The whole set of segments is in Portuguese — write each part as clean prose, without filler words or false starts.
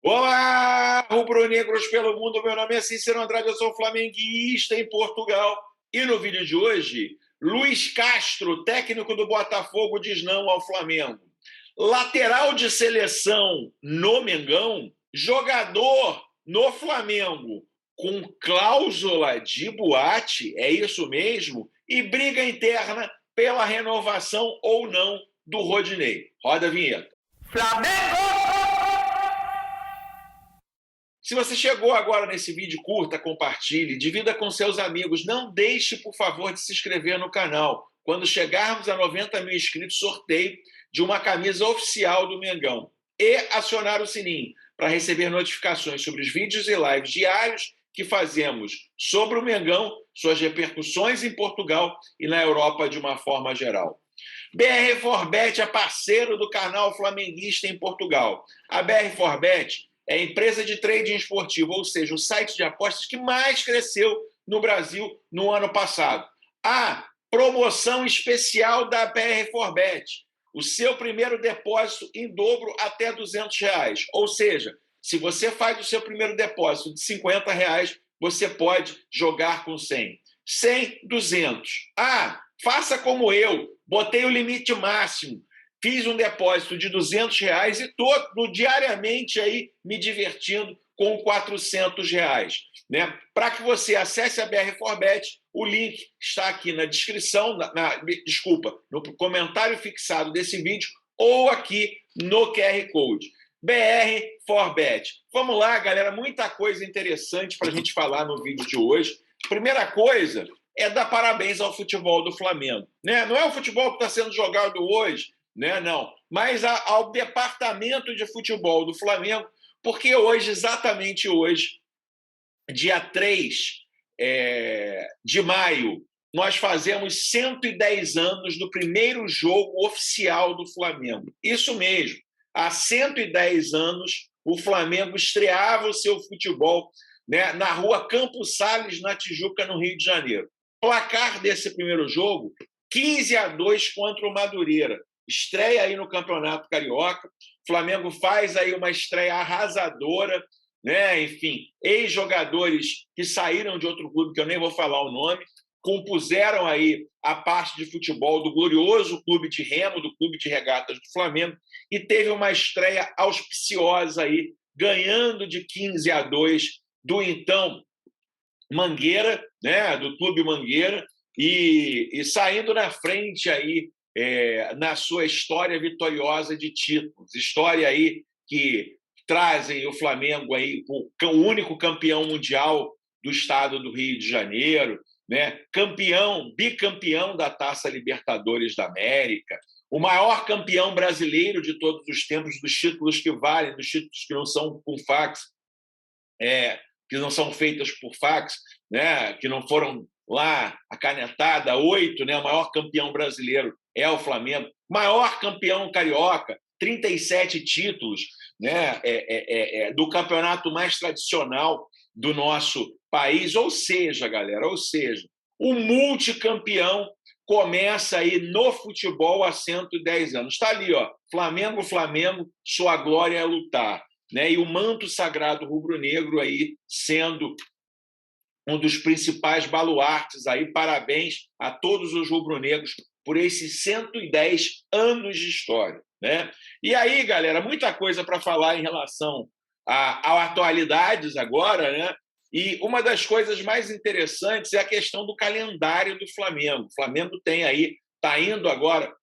Olá, rubro-negros pelo mundo. Meu nome é Cícero Andrade, eu sou flamenguista em Portugal. E no vídeo de hoje, Luiz Castro, técnico do Botafogo, diz não ao Flamengo. Lateral de seleção no Mengão, jogador no Flamengo com cláusula de boate, é isso mesmo? E briga interna pela renovação ou não do Rodinei. Roda a vinheta. Flamengo! Se você chegou agora nesse vídeo, curta, compartilhe, divida com seus amigos. Não deixe, por favor, de se inscrever no canal. Quando chegarmos a 90 mil inscritos, sorteio de uma camisa oficial do Mengão. E acionar o sininho para receber notificações sobre os vídeos e lives diários que fazemos sobre o Mengão, suas repercussões em Portugal e na Europa de uma forma geral. BR Forbet é parceiro do canal Flamenguista em Portugal. A BR Forbet é a empresa de trading esportivo, ou seja, o site de apostas que mais cresceu no Brasil no ano passado. A promoção especial da BR Forbet, o seu primeiro depósito em dobro até R$200. Ou seja, se você faz o seu primeiro depósito de R$50, você pode jogar com 100. 100, 200. Faça como eu, botei o limite máximo. Fiz um depósito de R$200 e estou diariamente aí me divertindo com R$400. Né? Para que você acesse a BR Forbet, o link está aqui na descrição, no comentário fixado desse vídeo ou aqui no QR Code. BR Forbet. Vamos lá, galera, muita coisa interessante para a gente falar no vídeo de hoje. Primeira coisa é dar parabéns ao futebol do Flamengo. Né? Não é o futebol que está sendo jogado hoje, né? Não, mas ao departamento de futebol do Flamengo, porque hoje, exatamente hoje, dia 3 de maio, nós fazemos 110 anos do primeiro jogo oficial do Flamengo. Isso mesmo, há 110 anos o Flamengo estreava o seu futebol, né, na rua Campos Sales, na Tijuca, no Rio de Janeiro. Placar desse primeiro jogo, 15-2 contra o Madureira. Estreia aí no Campeonato Carioca, Flamengo faz aí uma estreia arrasadora, né? Enfim, ex-jogadores que saíram de outro clube, que eu nem vou falar o nome, compuseram aí a parte de futebol do glorioso clube de remo, do clube de regatas do Flamengo, e teve uma estreia auspiciosa aí, ganhando de 15-2 do então Mangueira, né? Do clube Mangueira, e saindo na frente aí, na sua história vitoriosa de títulos, história aí que trazem o Flamengo aí o único campeão mundial do estado do Rio de Janeiro, né? Bicampeão da Taça Libertadores da América, o maior campeão brasileiro de todos os tempos, dos títulos que valem, dos títulos que não são com fax, que não são feitas por fax, né? Que não foram lá a canetada, 8, né? O maior campeão brasileiro é o Flamengo, maior campeão carioca, 37 títulos, né? Do campeonato mais tradicional do nosso país. Ou seja, galera, o multicampeão começa aí no futebol há 110 anos. Está ali, ó, Flamengo, sua glória é lutar. Né? E o manto sagrado rubro-negro aí sendo um dos principais baluartes aí. Parabéns a todos os rubro-negros por esses 110 anos de história, né? E aí, galera, muita coisa para falar em relação a atualidades agora, né? E uma das coisas mais interessantes é a questão do calendário do Flamengo. O Flamengo tem aí, está indo agora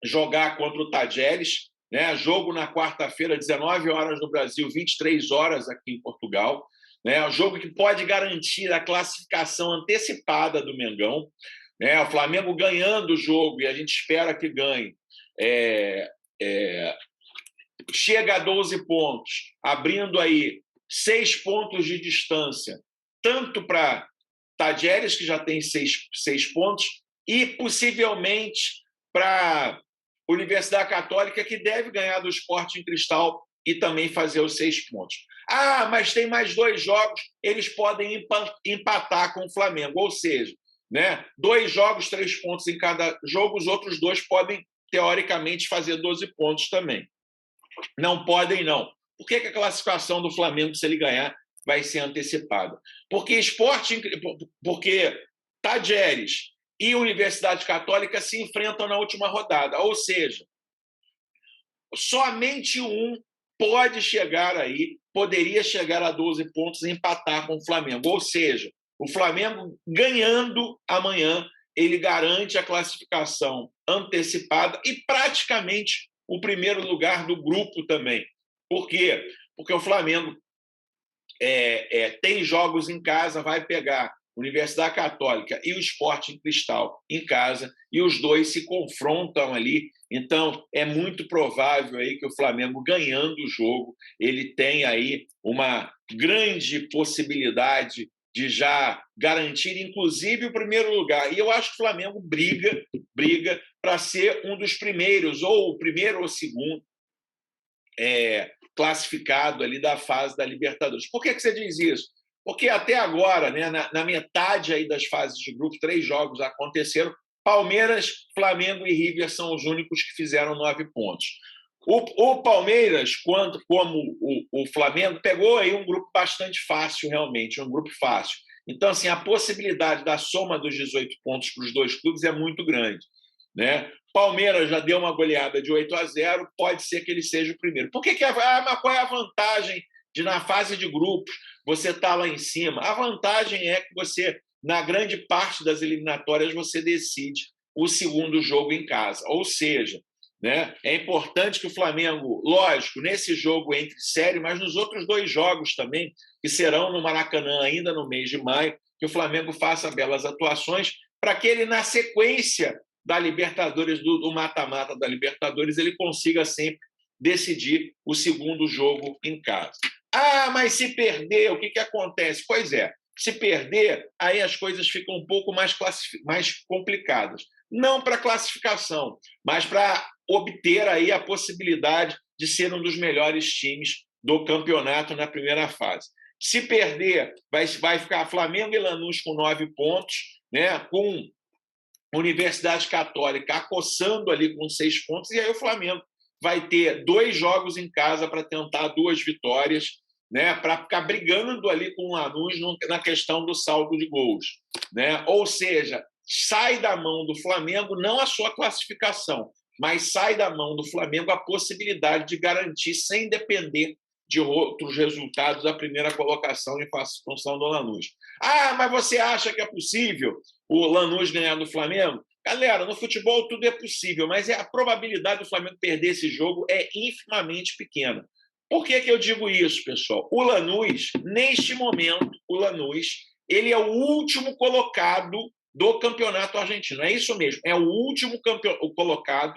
jogar contra o Tajeres, né? Jogo na quarta-feira, 19 horas no Brasil, 23 horas aqui em Portugal. Né? Um jogo que pode garantir a classificação antecipada do Mengão. Né? O Flamengo ganhando o jogo, e a gente espera que ganhe, chega a 12 pontos, abrindo aí 6 pontos de distância, tanto para Tajeres, que já tem 6 pontos, e possivelmente para Universidade Católica, que deve ganhar do Sporting Cristal e também fazer os 6 pontos. Mas tem mais 2 jogos, eles podem empatar com o Flamengo, ou seja, né, 2 jogos, 3 pontos em cada jogo, os outros 2 podem, teoricamente, fazer 12 pontos também. Não podem, não, Por que a classificação do Flamengo, se ele ganhar, vai ser antecipada? Porque Tadieres e Universidade Católica se enfrentam na última rodada, ou seja, somente um poderia chegar a 12 pontos e empatar com o Flamengo. Ou seja, o Flamengo ganhando amanhã, ele garante a classificação antecipada e praticamente o primeiro lugar do grupo também. Por quê? Porque o Flamengo tem jogos em casa, vai pegar Universidade Católica e o Sporting Cristal em casa, e os dois se confrontam ali. Então, é muito provável aí que o Flamengo, ganhando o jogo, ele tem aí uma grande possibilidade de já garantir, inclusive, o primeiro lugar. E eu acho que o Flamengo briga para ser um dos primeiros, ou o primeiro ou o segundo, classificado ali da fase da Libertadores. Por que você diz isso? Porque até agora, né, na metade aí das fases de grupo, 3 jogos aconteceram. Palmeiras, Flamengo e River são os únicos que fizeram 9 pontos. O Palmeiras, como o Flamengo, pegou aí um grupo bastante fácil, realmente, um grupo fácil. Então, assim, a possibilidade da soma dos 18 pontos para os dois clubes é muito grande, né? Palmeiras já deu uma goleada de 8-0, pode ser que ele seja o primeiro. Por que mas qual é a vantagem de, na fase de grupos, você estar lá em cima? A vantagem é que você, na grande parte das eliminatórias, você decide o segundo jogo em casa. Ou seja, né, é importante que o Flamengo, lógico, nesse jogo entre série, mas nos outros 2 jogos também, que serão no Maracanã ainda no mês de maio, que o Flamengo faça belas atuações para que ele, na sequência da Libertadores, do mata-mata da Libertadores, ele consiga sempre decidir o segundo jogo em casa. Ah, mas se perder, o que acontece? Pois é, se perder, aí as coisas ficam um pouco mais complicadas. Não para classificação, mas para obter aí a possibilidade de ser um dos melhores times do campeonato na primeira fase. Se perder, vai ficar Flamengo e Lanús com 9 pontos, né, com Universidade Católica acossando ali com 6 pontos, e aí o Flamengo vai ter 2 jogos em casa para tentar 2 vitórias, né, para ficar brigando ali com o Lanús na questão do saldo de gols, né? Ou seja, sai da mão do Flamengo não a sua classificação, mas sai da mão do Flamengo a possibilidade de garantir, sem depender de outros resultados, a primeira colocação em função do Lanús. Ah, mas você acha que é possível o Lanús ganhar do Flamengo? Galera, no futebol tudo é possível, mas a probabilidade do Flamengo perder esse jogo é infimamente pequena. Por que eu digo isso, pessoal? O Lanús, neste momento, ele é o último colocado do campeonato argentino. É isso mesmo, é o último colocado.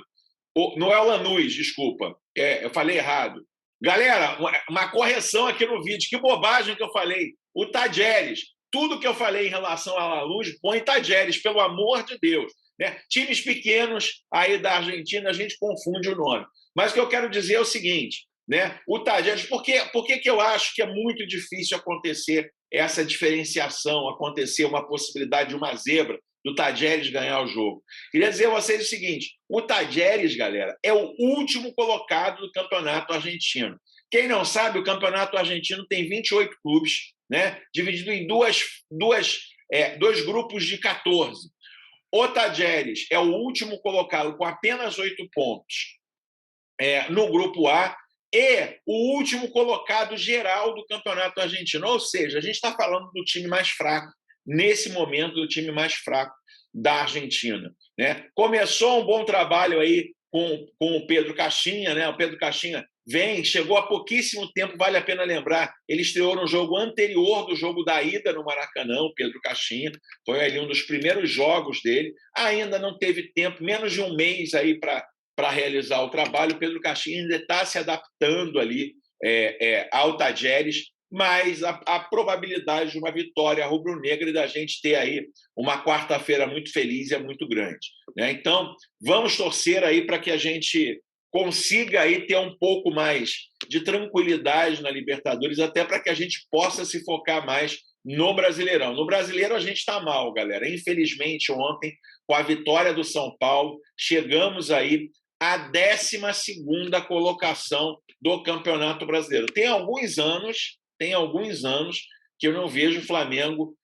Não é o Lanús, desculpa, eu falei errado. Galera, uma correção aqui no vídeo, que bobagem que eu falei. O Tadieres, tudo que eu falei em relação a Lanús, põe Tadieres, pelo amor de Deus. Né? Times pequenos aí da Argentina, a gente confunde o nome. Mas o que eu quero dizer é o seguinte, né? O Tadieres, por que eu acho que é muito difícil acontecer essa diferenciação, acontecer uma possibilidade de uma zebra do Tadieres ganhar o jogo? Queria dizer a vocês o seguinte, o Tadieres, galera, é o último colocado do campeonato argentino. Quem não sabe, o campeonato argentino tem 28 clubes, né? Dividido em dois grupos de 14. O Tadieres é o último colocado com apenas 8 pontos no grupo A, e o último colocado geral do campeonato argentino. Ou seja, a gente está falando do time mais fraco, nesse momento, do time mais fraco da Argentina. Né? Começou um bom trabalho aí com o Pedro Caixinha, né? O Pedro Caixinha chegou há pouquíssimo tempo, vale a pena lembrar, ele estreou no jogo anterior do jogo da ida no Maracanã, o Pedro Caixinha, foi ali um dos primeiros jogos dele, ainda não teve tempo, menos de um mês aí para realizar o trabalho. O Pedro Caixinha ainda está se adaptando ali ao Tadieres, mas a probabilidade de uma vitória rubro-negra e da gente ter aí uma quarta-feira muito feliz é muito grande. Né? Então, vamos torcer aí para que a gente consiga aí ter um pouco mais de tranquilidade na Libertadores, até para que a gente possa se focar mais no Brasileirão. No Brasileiro a gente está mal, galera. Infelizmente, ontem, com a vitória do São Paulo, chegamos aí a 12ª colocação do Campeonato Brasileiro. Tem alguns anos que eu não vejo o Flamengo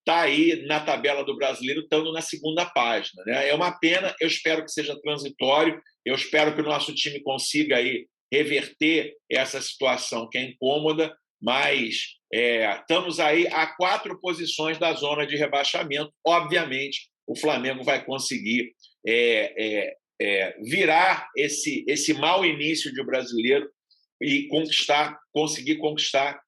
tá aí na tabela do Brasileiro, estando na segunda página, né? É uma pena, eu espero que seja transitório, eu espero que o nosso time consiga aí reverter essa situação que é incômoda, mas estamos aí a 4 posições da zona de rebaixamento. Obviamente, o Flamengo vai conseguir virar esse mau início de brasileiro e conseguir conquistar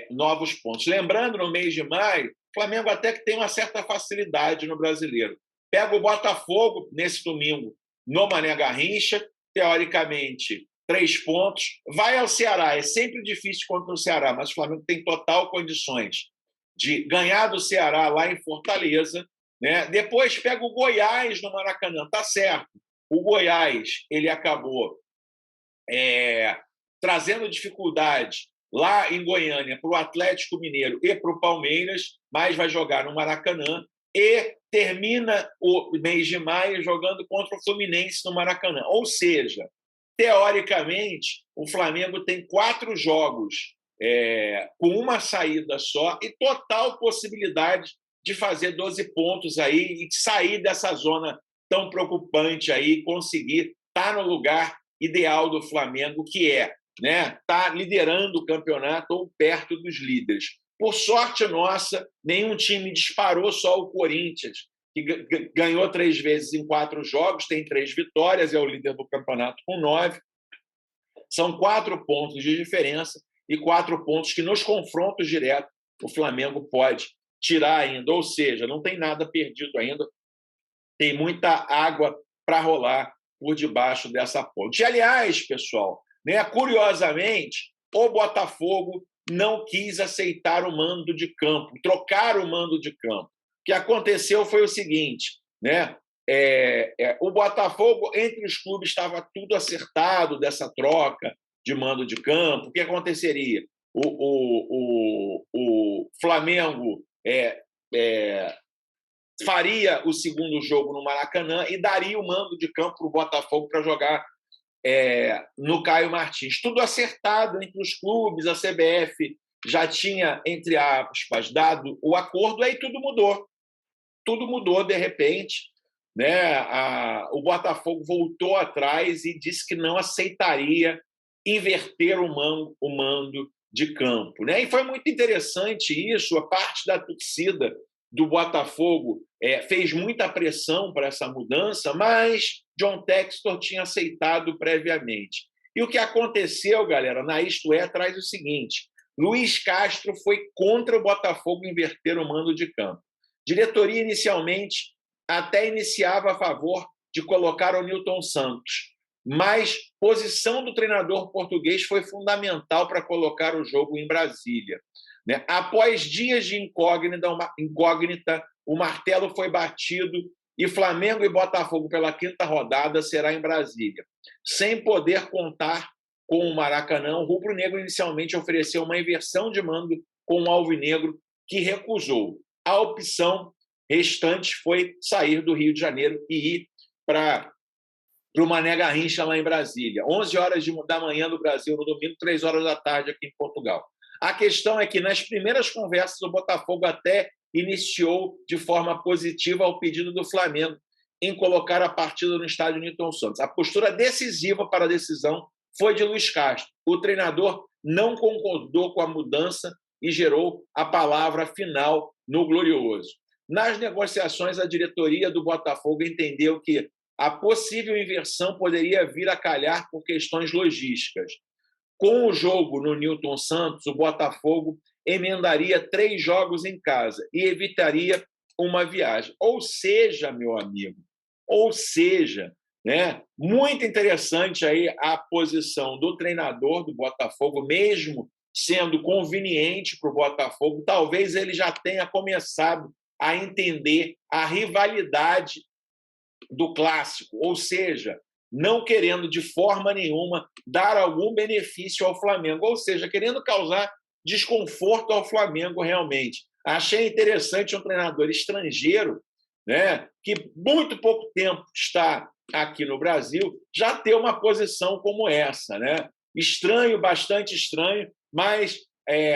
novos pontos. Lembrando, no mês de maio, o Flamengo até que tem uma certa facilidade no brasileiro. Pega o Botafogo nesse domingo no Mané Garrincha, teoricamente 3 pontos. Vai ao Ceará, é sempre difícil contra o Ceará, mas o Flamengo tem total condições de ganhar do Ceará lá em Fortaleza, né? Depois pega o Goiás no Maracanã, tá certo. O Goiás ele acabou trazendo dificuldade lá em Goiânia para o Atlético Mineiro e para o Palmeiras, mas vai jogar no Maracanã e termina o mês de maio jogando contra o Fluminense no Maracanã. Ou seja, teoricamente, o Flamengo tem 4 jogos com uma saída só e total possibilidade de fazer 12 pontos aí e de sair dessa zona tão preocupante aí, conseguir estar no lugar ideal do Flamengo, que tá liderando o campeonato ou perto dos líderes. Por sorte nossa, nenhum time disparou, só o Corinthians, que ganhou 3 vezes em 4 jogos, tem 3 vitórias, é o líder do campeonato com 9. São 4 pontos de diferença e 4 pontos que nos confrontos diretos o Flamengo pode tirar ainda, ou seja, não tem nada perdido ainda, tem muita água para rolar por debaixo dessa ponte. E, aliás, pessoal, curiosamente, o Botafogo não quis aceitar o mando de campo, trocar o mando de campo. O que aconteceu foi o seguinte, o Botafogo, entre os clubes, estava tudo acertado dessa troca de mando de campo. O que aconteceria? O Flamengo faria o segundo jogo no Maracanã e daria o mando de campo para o Botafogo para jogar no Caio Martins. Tudo acertado entre os clubes, a CBF já tinha, entre aspas, dado o acordo, aí tudo mudou. Tudo mudou de repente. O Botafogo voltou atrás e disse que não aceitaria inverter o mando de campo. E foi muito interessante isso, a parte da torcida do Botafogo fez muita pressão para essa mudança, mas John Textor tinha aceitado previamente. E o que aconteceu, galera, na Isto É, traz o seguinte: Luiz Castro foi contra o Botafogo inverter o mando de campo. Diretoria, inicialmente, até iniciava a favor de colocar o Nilton Santos, mas posição do treinador português foi fundamental para colocar o jogo em Brasília. Após dias de incógnita, o martelo foi batido e Flamengo e Botafogo pela 5ª rodada será em Brasília. Sem poder contar com o Maracanã, o rubro-negro inicialmente ofereceu uma inversão de mando com o alvinegro, que recusou. A opção restante foi sair do Rio de Janeiro e ir para o Mané Garrincha, lá em Brasília. 11 horas da manhã do Brasil, no domingo, 3 horas da tarde aqui em Portugal. A questão é que, nas primeiras conversas, o Botafogo até iniciou de forma positiva ao pedido do Flamengo em colocar a partida no estádio Nilton Santos. A postura decisiva para a decisão foi de Luiz Castro. O treinador não concordou com a mudança e gerou a palavra final no Glorioso. Nas negociações, a diretoria do Botafogo entendeu que a possível inversão poderia vir a calhar por questões logísticas. Com o jogo no Nilton Santos, o Botafogo emendaria 3 jogos em casa e evitaria uma viagem. Ou seja, meu amigo, muito interessante aí a posição do treinador do Botafogo, mesmo sendo conveniente para o Botafogo, talvez ele já tenha começado a entender a rivalidade do clássico, ou seja, não querendo de forma nenhuma dar algum benefício ao Flamengo, ou seja, querendo causar desconforto ao Flamengo realmente. Achei interessante um treinador estrangeiro, que muito pouco tempo está aqui no Brasil, já ter uma posição como essa, né? Estranho, bastante estranho, mas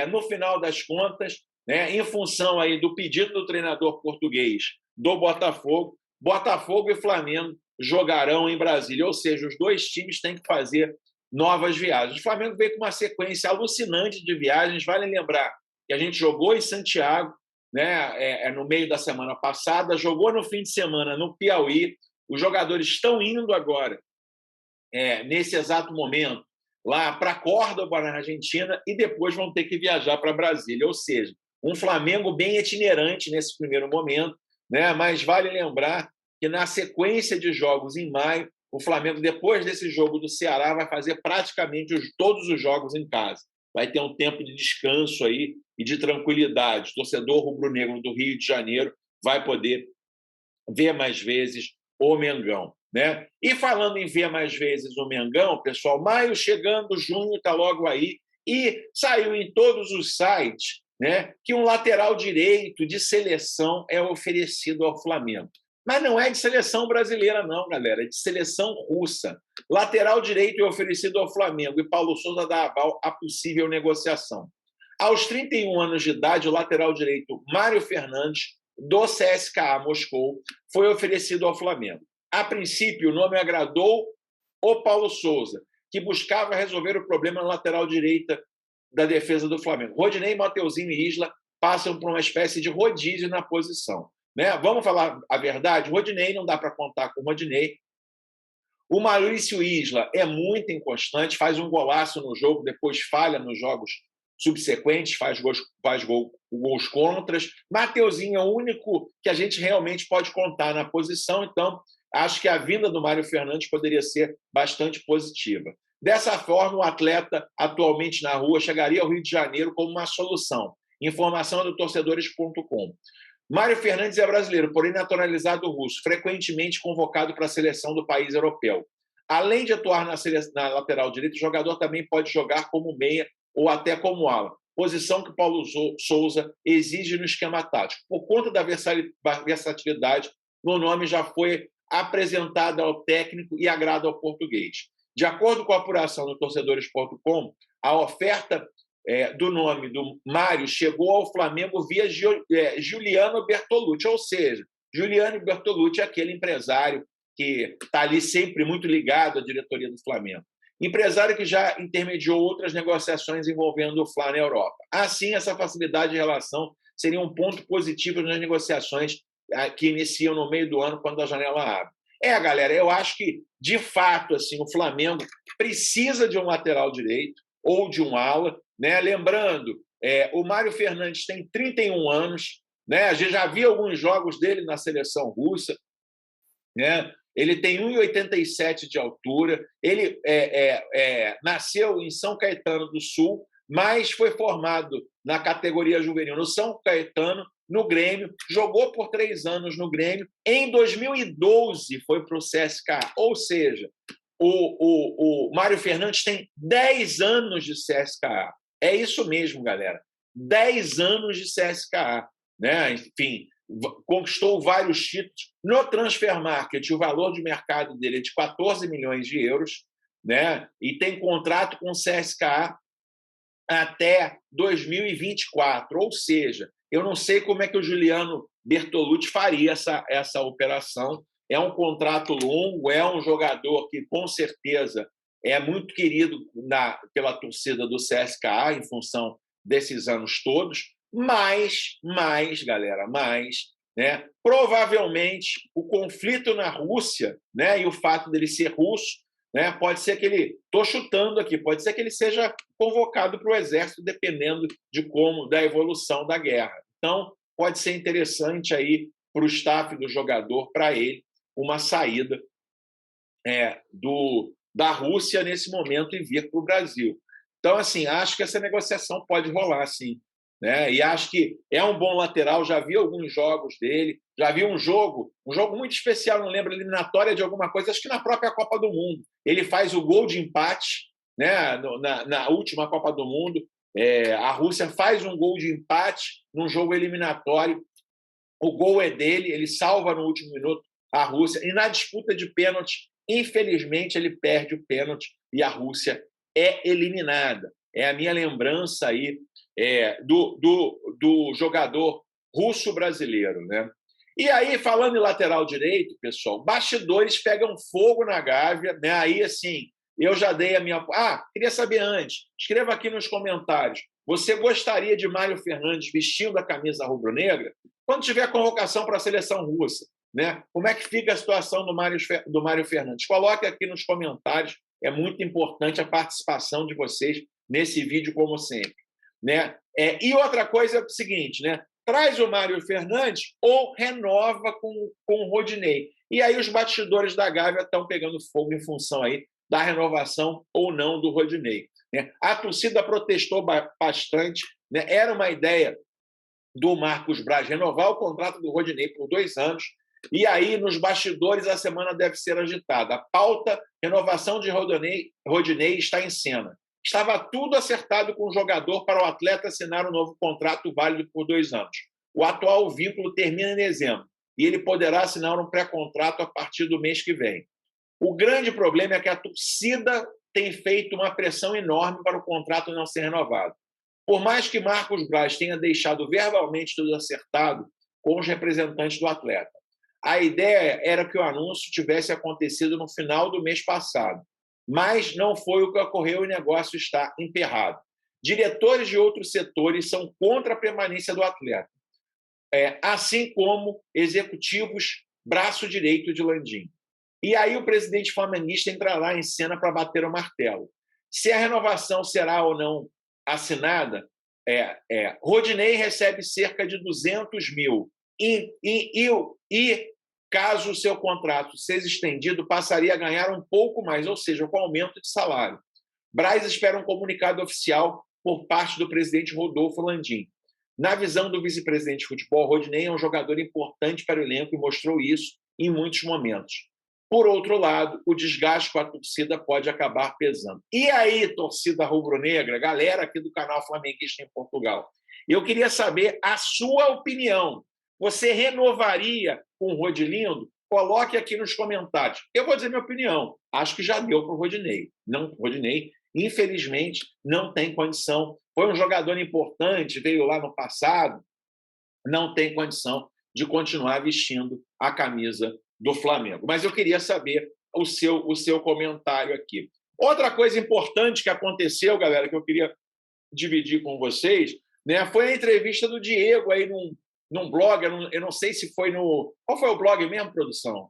no final das contas, né, em função aí do pedido do treinador português do Botafogo, Botafogo e Flamengo jogarão em Brasília, ou seja, os dois times têm que fazer novas viagens. O Flamengo veio com uma sequência alucinante de viagens, vale lembrar que a gente jogou em Santiago, né, no meio da semana passada, jogou no fim de semana no Piauí, os jogadores estão indo agora, nesse exato momento, lá para Córdoba, na Argentina, e depois vão ter que viajar para Brasília. Ou seja, um Flamengo bem itinerante nesse primeiro momento, né? Mas vale lembrar que na sequência de jogos em maio, o Flamengo, depois desse jogo do Ceará, vai fazer praticamente todos os jogos em casa. Vai ter um tempo de descanso aí e de tranquilidade. O torcedor rubro-negro do Rio de Janeiro vai poder ver mais vezes o Mengão, né? E falando em ver mais vezes o Mengão, pessoal, maio chegando, junho está logo aí, e saiu em todos os sites, né, que um lateral direito de seleção é oferecido ao Flamengo. Mas não é de seleção brasileira, não, galera, é de seleção russa. Lateral direito é oferecido ao Flamengo e Paulo Sousa dá aval à possível negociação. Aos 31 anos de idade, o lateral direito Mário Fernandes, do CSKA Moscou, foi oferecido ao Flamengo. A princípio, o nome agradou o Paulo Sousa, que buscava resolver o problema na lateral direita da defesa do Flamengo. Rodinei, Mateuzinho e Isla passam por uma espécie de rodízio na posição, né? Vamos falar a verdade? Rodinei, não dá para contar com o Rodinei. O Maurício Isla é muito inconstante, faz um golaço no jogo, depois falha nos jogos subsequentes, faz gols contras. Mateuzinho é o único que a gente realmente pode contar na posição, então acho que a vinda do Mário Fernandes poderia ser bastante positiva. Dessa forma, o atleta, atualmente na rua, chegaria ao Rio de Janeiro como uma solução. Informação do torcedores.com. Mário Fernandes é brasileiro, porém naturalizado russo, frequentemente convocado para a seleção do país europeu. Além de atuar na lateral direita, o jogador também pode jogar como meia ou até como ala, posição que Paulo Sousa exige no esquema tático. Por conta da versatilidade, o nome já foi apresentado ao técnico e agrada ao português. De acordo com a apuração do torcedores.com, a oferta do nome do Mário chegou ao Flamengo via Giuliano Bertolucci, ou seja, Giuliano Bertolucci é aquele empresário que está ali sempre muito ligado à diretoria do Flamengo. Empresário que já intermediou outras negociações envolvendo o Fla na Europa. Assim, essa facilidade de relação seria um ponto positivo nas negociações que iniciam no meio do ano, quando a janela abre. Galera, eu acho que, de fato, assim, o Flamengo precisa de um lateral direito ou de um ala, né? Lembrando, o Mário Fernandes tem 31 anos, né? A gente já viu alguns jogos dele na seleção russa, né? Ele tem 1,87 de altura, ele nasceu em São Caetano do Sul, mas foi formado na categoria juvenil no São Caetano, no Grêmio, jogou por 3 anos no Grêmio, em 2012 foi para o CSKA, ou seja, o Mário Fernandes tem 10 anos de CSKA. É isso mesmo, galera, 10 anos de CSKA, né? Enfim, conquistou vários títulos. No Transfer Market, o valor de mercado dele é de 14 milhões de euros, né? E tem contrato com o CSKA até 2024. Ou seja, eu não sei como é que o Giuliano Bertolucci faria essa operação. É um contrato longo, é um jogador que, com certeza, é muito querido pela torcida do CSKA, em função desses anos todos, mas, galera, né, provavelmente o conflito na Rússia, né, e o fato dele ser russo, né, pode ser que ele, estou chutando aqui, pode ser que ele seja convocado para o exército, dependendo da evolução da guerra. Então, pode ser interessante aí para o staff do jogador, para ele, uma saída da Rússia nesse momento e vir para o Brasil. Então, assim, acho que essa negociação pode rolar, sim, né? E acho que é um bom lateral, já vi alguns jogos dele, já vi um jogo muito especial, não lembro, eliminatória de alguma coisa, acho que na própria Copa do Mundo. Ele faz o gol de empate, né? Na última Copa do Mundo, a Rússia faz um gol de empate num jogo eliminatório, o gol é dele, ele salva no último minuto a Rússia. E na disputa de pênalti, infelizmente, ele perde o pênalti e a Rússia é eliminada. É a minha lembrança aí do jogador russo-brasileiro, né? E aí, falando em lateral direito, pessoal, bastidores pegam fogo na Gávea, né? Aí, assim, eu já dei a minha... queria saber antes, escreva aqui nos comentários, você gostaria de Mário Fernandes vestindo a camisa rubro-negra? Quando tiver convocação para a seleção russa, né? Como é que fica a situação do Mário Fernandes? Coloque aqui nos comentários, é muito importante a participação de vocês nesse vídeo, como sempre, né? E outra coisa é o seguinte, né? Traz o Mário Fernandes ou renova com o Rodinei. E aí os bastidores da Gávea estão pegando fogo em função aí da renovação ou não do Rodinei, né? A torcida protestou bastante, né? Era uma ideia do Marcos Braz renovar o contrato do Rodinei por 2 anos, e aí nos bastidores a semana deve ser agitada. A pauta renovação de Rodinei está em cena. Estava tudo acertado com o jogador para o atleta assinar um novo contrato válido por 2 anos. O atual vínculo termina em dezembro e ele poderá assinar um pré-contrato a partir do mês que vem. O grande problema é que a torcida tem feito uma pressão enorme para o contrato não ser renovado. Por mais que Marcos Braz tenha deixado verbalmente tudo acertado com os representantes do atleta, a ideia era que o anúncio tivesse acontecido no final do mês passado, mas não foi o que ocorreu e o negócio está emperrado. Diretores de outros setores são contra a permanência do atleta, assim como executivos braço direito de Landim. E aí o presidente flamenguista entrará em cena para bater o martelo. Se a renovação será ou não assinada, Rodinei recebe cerca de 200 mil e caso o seu contrato seja estendido, passaria a ganhar um pouco mais, ou seja, com aumento de salário. Braz espera um comunicado oficial por parte do presidente Rodolfo Landim. Na visão do vice-presidente de futebol, Rodinei é um jogador importante para o elenco e mostrou isso em muitos momentos. Por outro lado, o desgaste com a torcida pode acabar pesando. E aí, torcida rubro-negra, galera aqui do canal Flamenguista em Portugal, eu queria saber a sua opinião. Você renovaria com o Rodilindo? Coloque aqui nos comentários. Eu vou dizer minha opinião. Acho que já deu para o Rodinei. Rodinei, infelizmente, não tem condição. Foi um jogador importante, veio lá no passado, não tem condição de continuar vestindo a camisa do Flamengo. Mas eu queria saber o seu comentário aqui. Outra coisa importante que aconteceu, galera, que eu queria dividir com vocês, né, foi a entrevista do Diego aí num blog, eu não sei se foi no... Qual foi o blog mesmo, produção?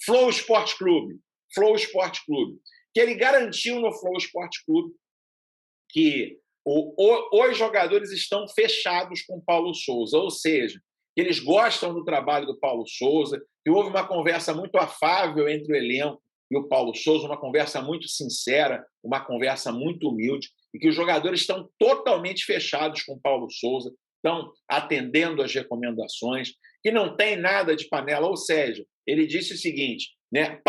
Flow Sport Clube. Flow Sport Clube. Que ele garantiu no Flow Sport Clube que os jogadores estão fechados com o Paulo Souza, ou seja, que eles gostam do trabalho do Paulo Souza, que houve uma conversa muito afável entre o elenco e o Paulo Souza, uma conversa muito sincera, uma conversa muito humilde, e que os jogadores estão totalmente fechados com o Paulo Souza, estão atendendo às recomendações, que não tem nada de panela, ou seja, ele disse o seguinte, né,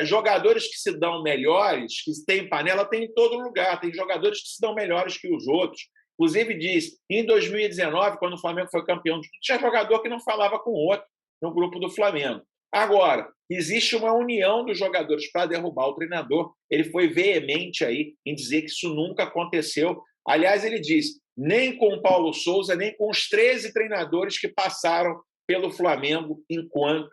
jogadores que se dão melhores, que têm panela, tem em todo lugar, tem jogadores que se dão melhores que os outros. Inclusive diz, em 2019, quando o Flamengo foi campeão, tinha jogador que não falava com o outro no grupo do Flamengo. Agora, existe uma união dos jogadores para derrubar o treinador. Ele foi veemente aí em dizer que isso nunca aconteceu. Aliás, ele diz, nem com o Paulo Souza, nem com os 13 treinadores que passaram pelo Flamengo enquanto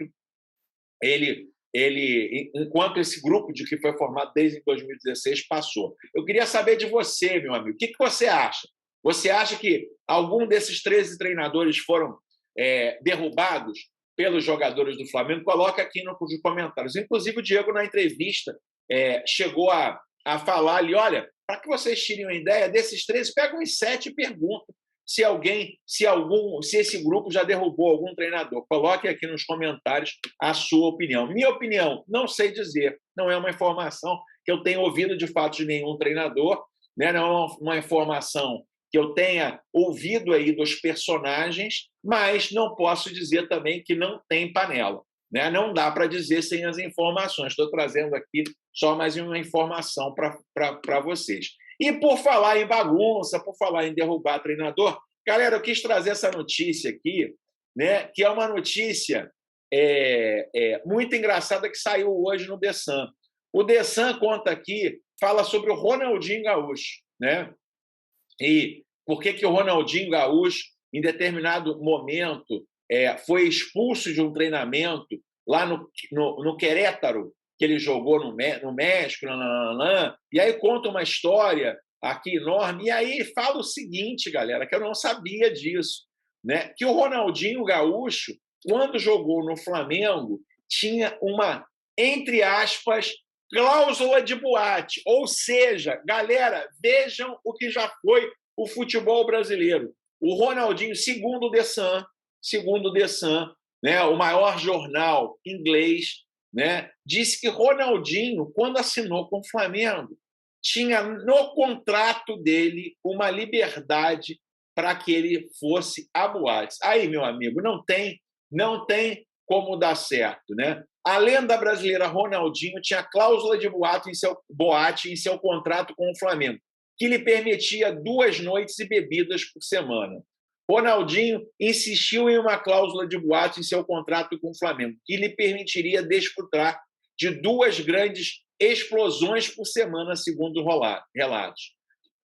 enquanto esse grupo de que foi formado desde 2016 passou. Eu queria saber de você, meu amigo, o que você acha? Você acha que algum desses 13 treinadores foram derrubados pelos jogadores do Flamengo? Coloca aqui nos comentários. Inclusive, o Diego, na entrevista, chegou a falar ali, olha, para que vocês tirem uma ideia, desses 13, pega uns 7 e pergunta se esse grupo já derrubou algum treinador. Coloque aqui nos comentários a sua opinião. Minha opinião, não sei dizer, não é uma informação que eu tenha ouvido de fato de nenhum treinador, né? Não é uma informação que eu tenha ouvido aí dos personagens, mas não posso dizer também que não tem panela, né? Não dá para dizer sem as informações. Estou trazendo aqui só mais uma informação para vocês. E por falar em bagunça, por falar em derrubar treinador, galera, eu quis trazer essa notícia aqui, né, que é uma notícia muito engraçada que saiu hoje no The Sun. O The Sun conta aqui, fala sobre o Ronaldinho Gaúcho, né? E por que o Ronaldinho Gaúcho, em determinado momento, foi expulso de um treinamento lá no Querétaro, que ele jogou no México, e aí conta uma história aqui enorme, e aí fala o seguinte, galera, que eu não sabia disso, né? Que o Ronaldinho Gaúcho, quando jogou no Flamengo, tinha uma, entre aspas, cláusula de boate, ou seja, galera, vejam o que já foi o futebol brasileiro. O Ronaldinho, segundo o The Sun, né, o maior jornal inglês, né, disse que Ronaldinho, quando assinou com o Flamengo, tinha no contrato dele uma liberdade para que ele fosse a boates. Aí, meu amigo, não tem como dar certo, né? A lenda brasileira Ronaldinho tinha cláusula de boate em seu contrato com o Flamengo, que lhe permitia 2 noites e bebidas por semana. Ronaldinho insistiu em uma cláusula de boate em seu contrato com o Flamengo, que lhe permitiria desfrutar de 2 grandes explosões por semana, segundo relatos.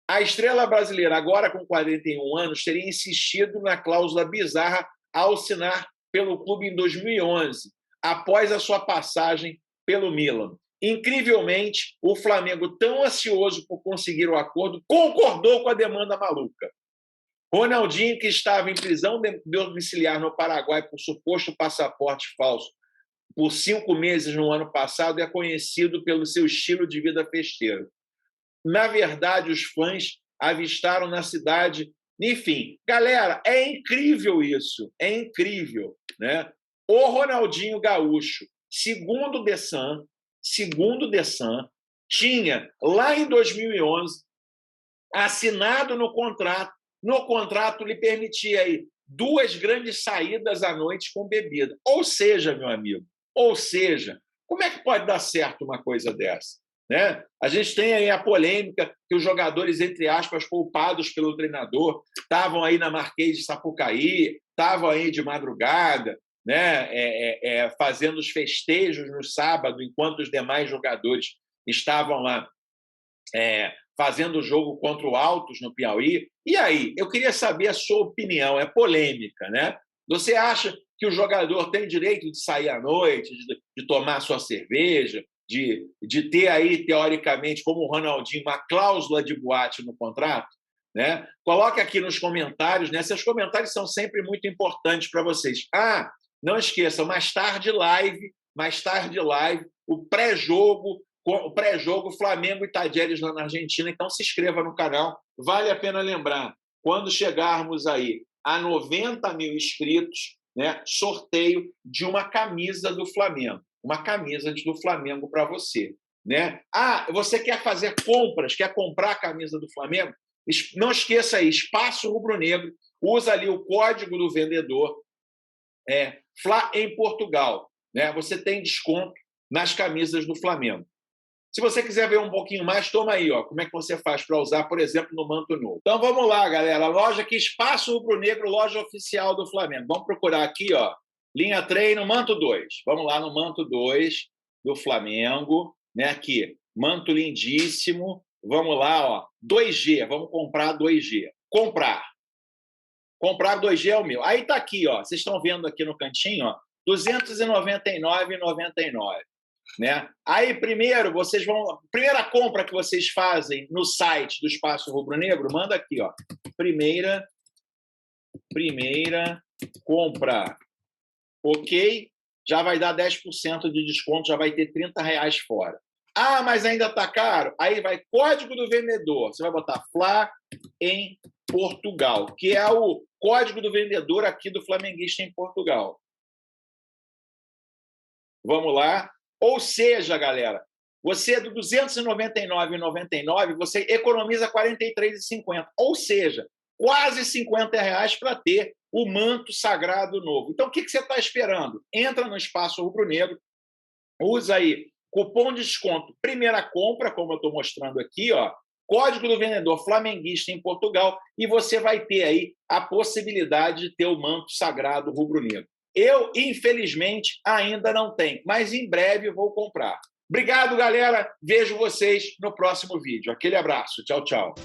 A estrela brasileira, agora com 41 anos, teria insistido na cláusula bizarra ao assinar pelo clube em 2011, após a sua passagem pelo Milan. Incrivelmente, o Flamengo, tão ansioso por conseguir o acordo, concordou com a demanda maluca. Ronaldinho, que estava em prisão domiciliar no Paraguai por suposto passaporte falso por 5 meses no ano passado, é conhecido pelo seu estilo de vida festeiro. Na verdade, os fãs avistaram na cidade. Enfim, galera, é incrível isso, é incrível, né? O Ronaldinho Gaúcho, segundo o The Sun, tinha, lá em 2011, assinado no contrato lhe permitia aí 2 grandes saídas à noite com bebida. Ou seja, meu amigo, como é que pode dar certo uma coisa dessa? Né? A gente tem aí a polêmica que os jogadores, entre aspas, poupados pelo treinador, estavam aí na Marquês de Sapucaí, estavam aí de madrugada, né? Fazendo os festejos no sábado, enquanto os demais jogadores estavam lá fazendo o jogo contra o Altos, no Piauí. E aí, eu queria saber a sua opinião, é polêmica, né? Você acha que o jogador tem direito de sair à noite, de tomar sua cerveja, de ter aí, teoricamente, como o Ronaldinho, uma cláusula de boate no contrato? Né? Coloque aqui nos comentários, né? Seus comentários são sempre muito importantes para vocês. Não esqueçam, mais tarde live, o pré-jogo Flamengo e Talleres lá na Argentina. Então se inscreva no canal, vale a pena lembrar, quando chegarmos aí a 90 mil inscritos, né, sorteio de uma camisa do Flamengo, para você, né? Você quer fazer compras, quer comprar a camisa do Flamengo? Não esqueça aí, Espaço Rubro Negro, usa ali o código do vendedor, Fla em Portugal, né? Você tem desconto nas camisas do Flamengo. Se você quiser ver um pouquinho mais, toma aí, ó, como é que você faz para usar, por exemplo, no manto novo. Então vamos lá, galera. Loja aqui, Espaço Rubro Negro, loja oficial do Flamengo. Vamos procurar aqui, ó, linha treino, manto 2. Vamos lá no manto 2 do Flamengo, né? Aqui, manto lindíssimo. Vamos lá, ó, 2G. Vamos comprar 2G. Comprar 2G é o meu. Aí tá aqui, ó. Vocês estão vendo aqui no cantinho, ó, R$ 299,99. Né? Aí, primeiro, primeira compra que vocês fazem no site do Espaço Rubro Negro, manda aqui, ó. Primeira compra. Ok? Já vai dar 10% de desconto, já vai ter R$ 30 fora. Mas ainda está caro? Aí vai código do vendedor. Você vai botar Fla em Portugal, que é o código do vendedor aqui do flamenguista em Portugal. Vamos lá. Ou seja, galera, você do R$ 299,99, você economiza R$ 43,50. Ou seja, quase R$ 50 para ter o manto sagrado novo. Então, o que você está esperando? Entra no Espaço Rubro Negro, usa aí cupom de desconto, primeira compra, como eu estou mostrando aqui, ó, código do vendedor flamenguista em Portugal, e você vai ter aí a possibilidade de ter o manto sagrado rubro-negro. Eu, infelizmente, ainda não tenho, mas em breve vou comprar. Obrigado, galera. Vejo vocês no próximo vídeo. Aquele abraço. Tchau, tchau.